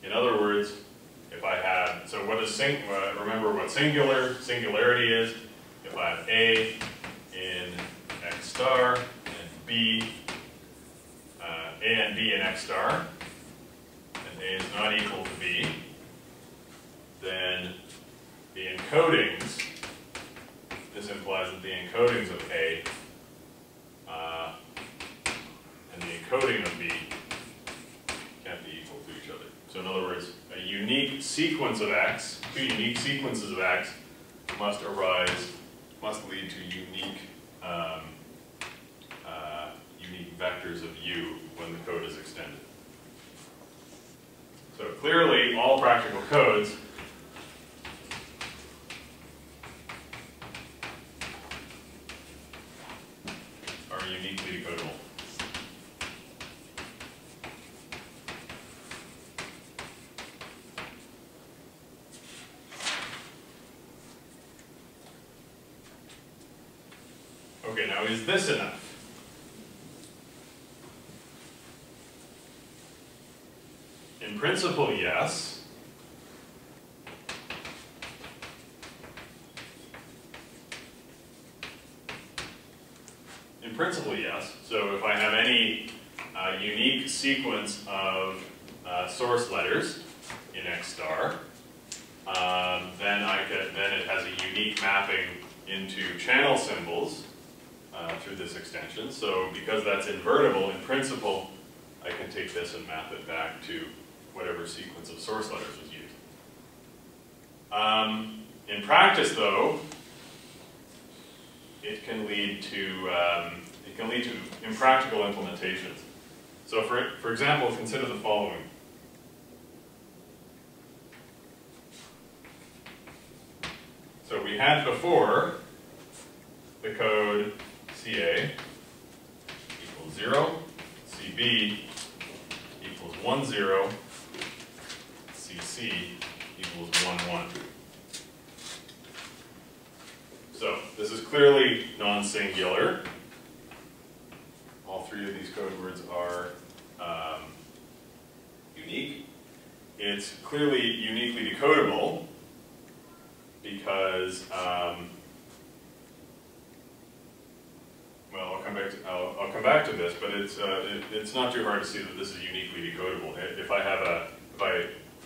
In other words, if I have, so what is remember what singularity is. If I have A in X star and B, A and B in X star, and A is not equal to B, then the encodings, this implies that the encodings of A and the encoding of B can't be equal to each other. So in other words, a unique sequence of X, two unique sequences of X must lead to unique unique vectors of U when the code is extended. So clearly, all practical codes are uniquely decodable. Okay, now is this enough? In principle, yes. In principle, yes. So if I have any unique sequence of source letters in X star, then it has a unique mapping into channel symbols through this extension. So because that's invertible, in principle, I can take this and map it back to whatever sequence of source letters was used. In practice, though, it can lead to impractical implementations. So, for example, consider the following. So we had before the code CA equals 0, CB equals 1, 0, CC equals 1, 1. So this is clearly non-singular. All three of these code words are unique. It's clearly uniquely decodable because, well, I'll come back to this, but it's not too hard to see that this is uniquely decodable.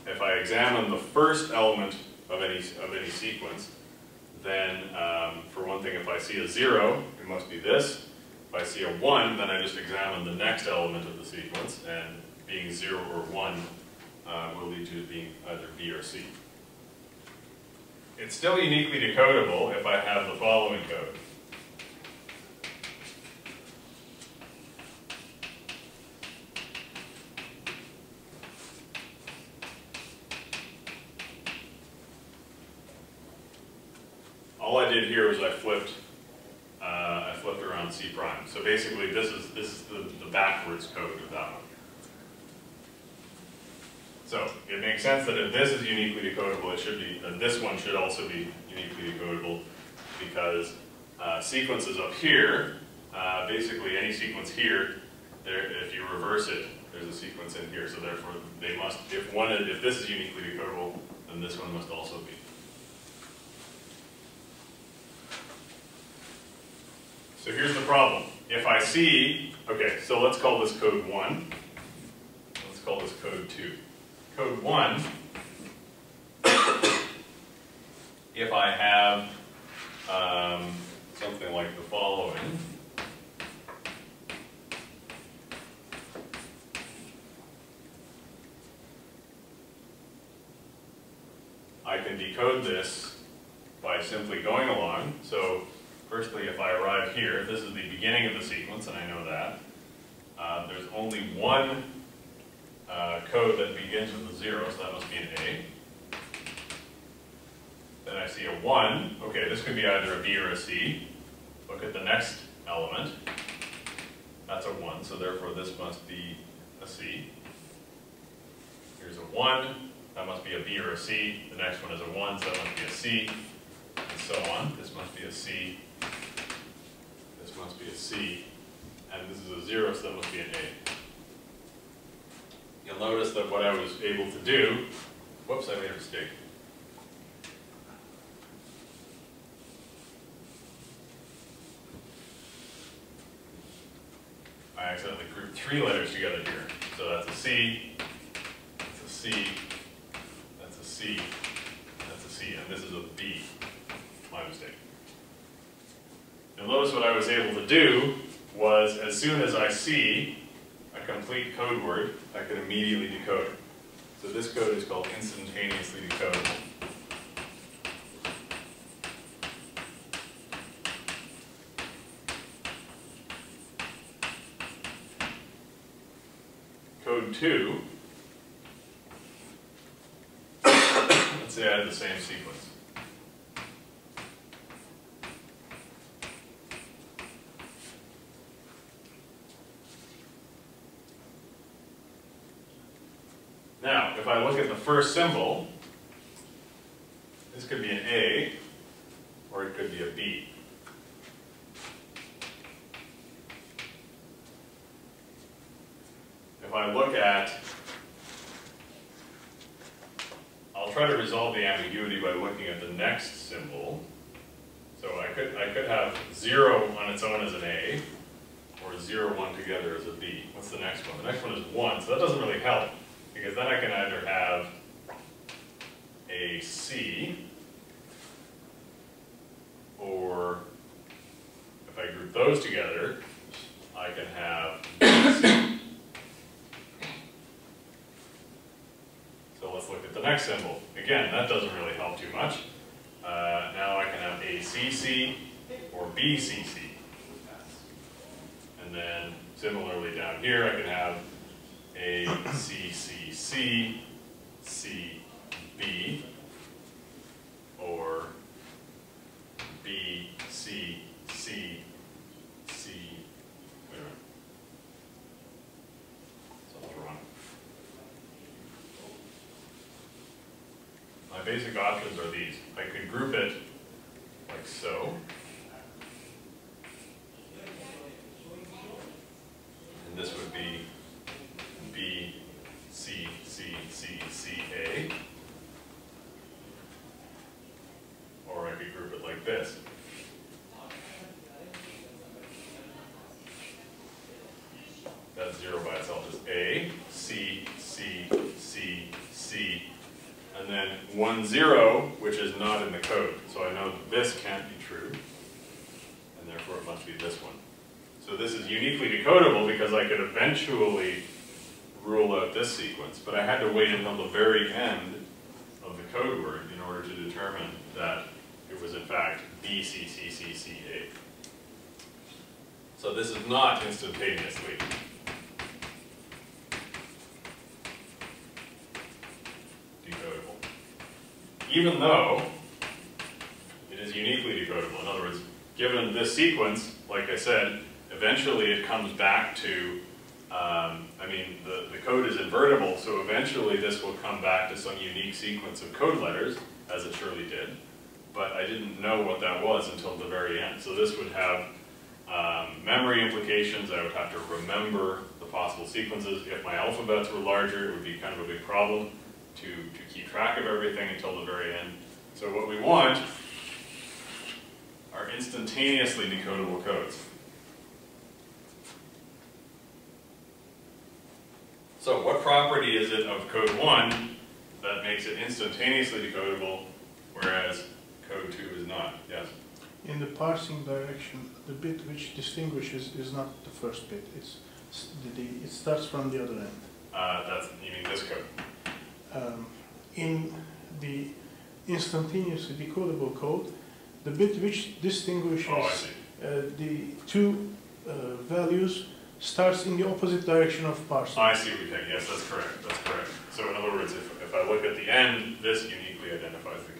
If I examine the first element of any sequence, then for one thing, if I see a 0, it must be this. If I see a 1, then I just examine the next element of the sequence, and being 0 or 1 will lead to it being either B or C. It's still uniquely decodable if I have the following code. All I did here was I flipped around C prime. So basically, this is the backwards code of that one. So it makes sense that if this is uniquely decodable, it should be this one should also be uniquely decodable because sequences up here, basically any sequence here, if you reverse it, there's a sequence in here. So therefore, they must if this is uniquely decodable, then this one must also be. So here's the problem. If I see, okay, so let's call this code 1. Let's call this code 2. Code 1, if I have something like the following. I can decode this by simply going along. So firstly, if I arrive here, this is the beginning of the sequence, and I know that. There's only one code that begins with a 0, so that must be an A. Then I see a 1. Okay, this could be either a B or a C. Look at the next element. That's a 1, so therefore this must be a C. Here's a 1. That must be a B or a C. The next one is a 1, so that must be a C. And so on. This must be a C. This must be a C. And this is a 0, so that must be an A. The you'll notice that what I was able to do, whoops, I made a mistake. I accidentally grouped 3 letters together here. So that's a C, that's a C, that's a C, that's a C, and this is a B. My mistake. You'll notice what I was able to do was, as soon as I see a complete code word, I can immediately decode it. So this code is called instantaneously decodable. Code 2, let's say I had the same sequence. Now, if I look at the first symbol, this could be an A, or it could be a B. If I look at, I'll try to resolve the ambiguity by looking at the next symbol. So I could have 0 on its own as an A, or 0, 1 together as a B. What's the next one? The next one is 1, so that doesn't really help, because then I can either have a C, or if I group those together, I can have BC. So let's look at the next symbol. Again, that doesn't really help too much. Now I can have ACC or BCC. And then similarly down here, I can have ACCC, CB, or BCC, C. Wait a minute. Something's wrong. My basic options are these. I could group it like so. And this would be B, C, C, C, C, A. Or I could group it like this. That 0 by itself is A, C, C, C, C, and then 1, 0, which is not in the code. So I know that this can't be true, and therefore it must be this one. So this is uniquely decodable because I could eventually rule out this sequence, but I had to wait until the very end of the code word in order to determine that it was in fact BCCCCA. So this is not instantaneously decodable, even though it is uniquely decodable. In other words, given this sequence, like I said, eventually it comes back to, the code is invertible, so eventually this will come back to some unique sequence of code letters, as it surely did, but I didn't know what that was until the very end. So this would have memory implications. I would have to remember the possible sequences. If my alphabets were larger, it would be kind of a big problem to keep track of everything until the very end. So what we want are instantaneously decodable codes. So what property is it of code 1 that makes it instantaneously decodable, whereas code 2 is not? Yes? In the parsing direction, the bit which distinguishes is not the first bit. It starts from the other end. You mean this code? In the instantaneously decodable code, the bit which distinguishes the two values starts in the opposite direction of parsing. I see what you're saying. Yes, that's correct. That's correct. So in other words, if I look at the end, this uniquely identifies the